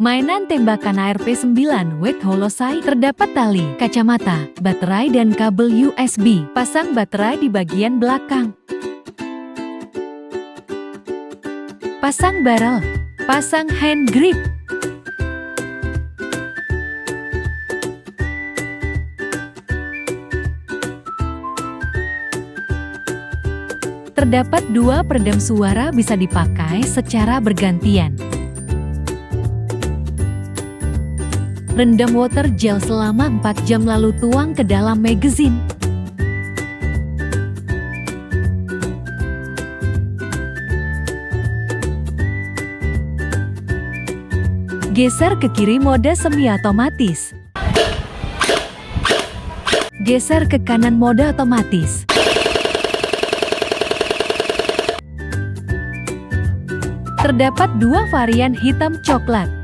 Mainan tembakan ARP9 Wake Holosai. Terdapat tali, kacamata, baterai dan kabel USB. Pasang baterai di bagian belakang. Pasang barrel. Pasang hand grip. Terdapat dua peredam suara, bisa dipakai secara bergantian. Rendam water gel selama 4 jam lalu tuang ke dalam magazine. Geser ke kiri mode semi otomatis. Geser ke kanan mode otomatis. Terdapat dua varian hitam coklat.